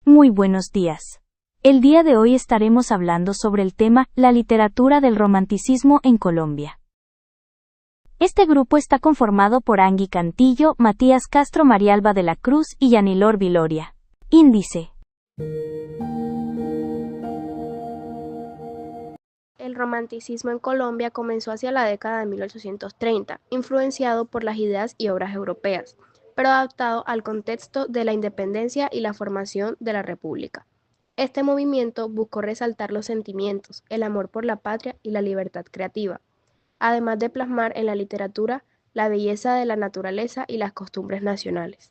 Muy buenos días. El día de hoy estaremos hablando sobre el tema la literatura del romanticismo en Colombia. Este grupo está conformado por Angui Cantillo, Matías Castro, Marialba de la Cruz y Yanilor Viloria. Índice. El romanticismo en Colombia comenzó hacia la década de 1830, influenciado por las ideas y obras europeas, pero adaptado al contexto de la independencia y la formación de la República. Este movimiento buscó resaltar los sentimientos, el amor por la patria y la libertad creativa, además de plasmar en la literatura la belleza de la naturaleza y las costumbres nacionales.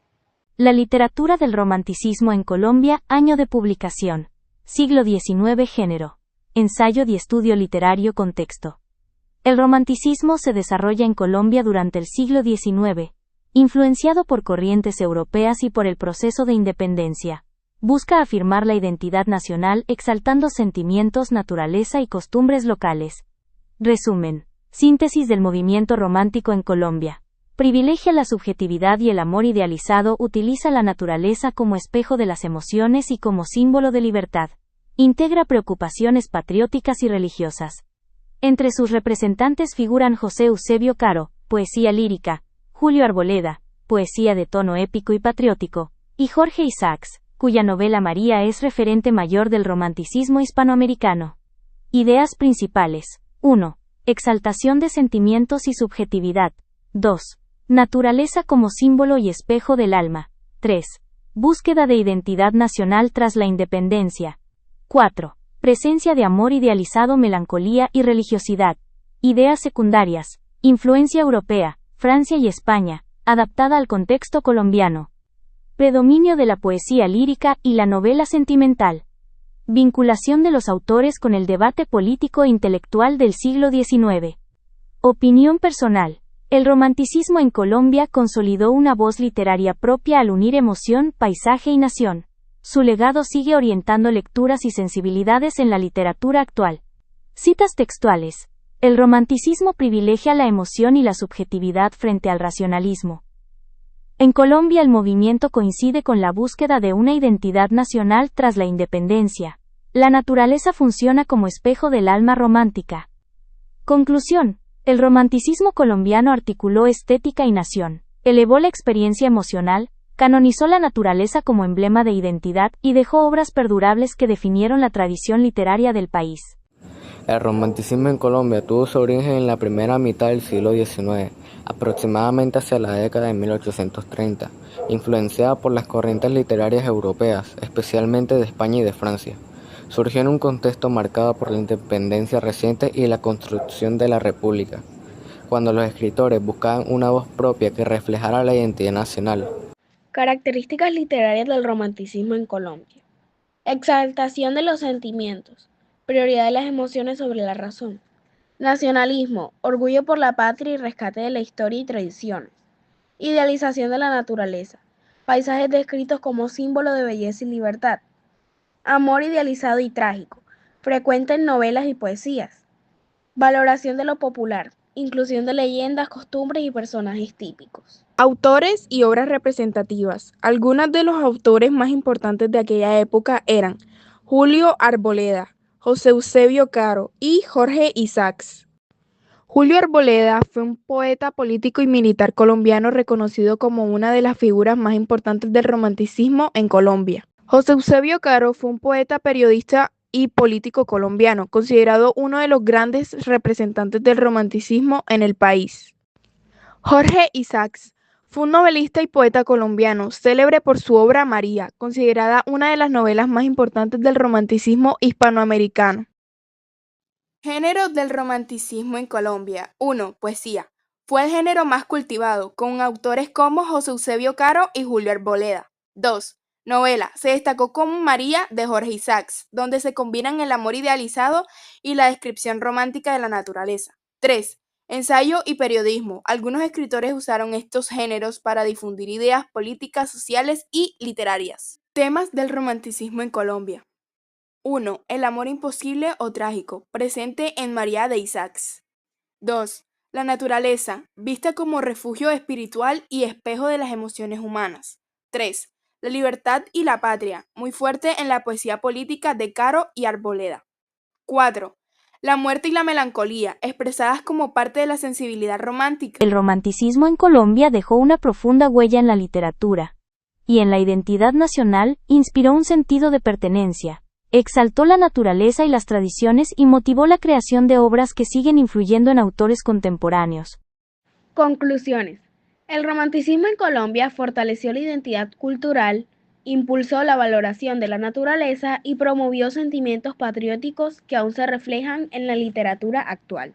La literatura del romanticismo en Colombia, año de publicación. Siglo XIX, género. Ensayo y estudio literario, contexto. El romanticismo se desarrolla en Colombia durante el siglo XIX, influenciado por corrientes europeas y por el proceso de independencia. Busca afirmar la identidad nacional exaltando sentimientos, naturaleza y costumbres locales. Resumen. Síntesis del movimiento romántico en Colombia. Privilegia la subjetividad y el amor idealizado, utiliza la naturaleza como espejo de las emociones y como símbolo de libertad. Integra preocupaciones patrióticas y religiosas. Entre sus representantes figuran José Eusebio Caro, poesía lírica, Julio Arboleda, poesía de tono épico y patriótico, y Jorge Isaacs, cuya novela María es referente mayor del romanticismo hispanoamericano. Ideas principales. 1. Exaltación de sentimientos y subjetividad. 2. Naturaleza como símbolo y espejo del alma. 3. Búsqueda de identidad nacional tras la independencia. 4. Presencia de amor idealizado, melancolía y religiosidad. Ideas secundarias. Influencia europea, Francia y España, adaptada al contexto colombiano. Predominio de la poesía lírica y la novela sentimental. Vinculación de los autores con el debate político e intelectual del siglo XIX. Opinión personal. El romanticismo en Colombia consolidó una voz literaria propia al unir emoción, paisaje y nación. Su legado sigue orientando lecturas y sensibilidades en la literatura actual. Citas textuales. El romanticismo privilegia la emoción y la subjetividad frente al racionalismo. En Colombia el movimiento coincide con la búsqueda de una identidad nacional tras la independencia. La naturaleza funciona como espejo del alma romántica. Conclusión. El romanticismo colombiano articuló estética y nación, elevó la experiencia emocional, canonizó la naturaleza como emblema de identidad y dejó obras perdurables que definieron la tradición literaria del país. El romanticismo en Colombia tuvo su origen en la primera mitad del siglo XIX, aproximadamente hacia la década de 1830, influenciada por las corrientes literarias europeas, especialmente de España y de Francia. Surgió en un contexto marcado por la independencia reciente y la construcción de la República, cuando los escritores buscaban una voz propia que reflejara la identidad nacional. Características literarias del romanticismo en Colombia. Exaltación de los sentimientos. Prioridad de las emociones sobre la razón. Nacionalismo. Orgullo por la patria y rescate de la historia y tradiciones. Idealización de la naturaleza. Paisajes descritos como símbolo de belleza y libertad. Amor idealizado y trágico. Frecuente en novelas y poesías. Valoración de lo popular. Inclusión de leyendas, costumbres y personajes típicos. Autores y obras representativas. Algunos de los autores más importantes de aquella época eran Julio Arboleda, José Eusebio Caro y Jorge Isaacs. Julio Arboleda fue un poeta político y militar colombiano reconocido como una de las figuras más importantes del romanticismo en Colombia. José Eusebio Caro fue un poeta, periodista y político colombiano, considerado uno de los grandes representantes del romanticismo en el país. Jorge Isaacs fue un novelista y poeta colombiano, célebre por su obra María, considerada una de las novelas más importantes del romanticismo hispanoamericano. Géneros del romanticismo en Colombia. 1. Poesía. Fue el género más cultivado, con autores como José Eusebio Caro y Julio Arboleda. 2. Novela. Se destacó como María de Jorge Isaacs, donde se combinan el amor idealizado y la descripción romántica de la naturaleza. 3. Ensayo y periodismo. Algunos escritores usaron estos géneros para difundir ideas políticas, sociales y literarias. Temas del romanticismo en Colombia. 1. El amor imposible o trágico, presente en María de Isaacs. 2. La naturaleza, vista como refugio espiritual y espejo de las emociones humanas. 3. la libertad y la patria, muy fuerte en la poesía política de Caro y Arboleda. 4. La muerte y la melancolía, expresadas como parte de la sensibilidad romántica. El romanticismo en Colombia dejó una profunda huella en la literatura y en la identidad nacional, inspiró un sentido de pertenencia, exaltó la naturaleza y las tradiciones y motivó la creación de obras que siguen influyendo en autores contemporáneos. Conclusiones. El romanticismo en Colombia fortaleció la identidad cultural, impulsó la valoración de la naturaleza y promovió sentimientos patrióticos que aún se reflejan en la literatura actual.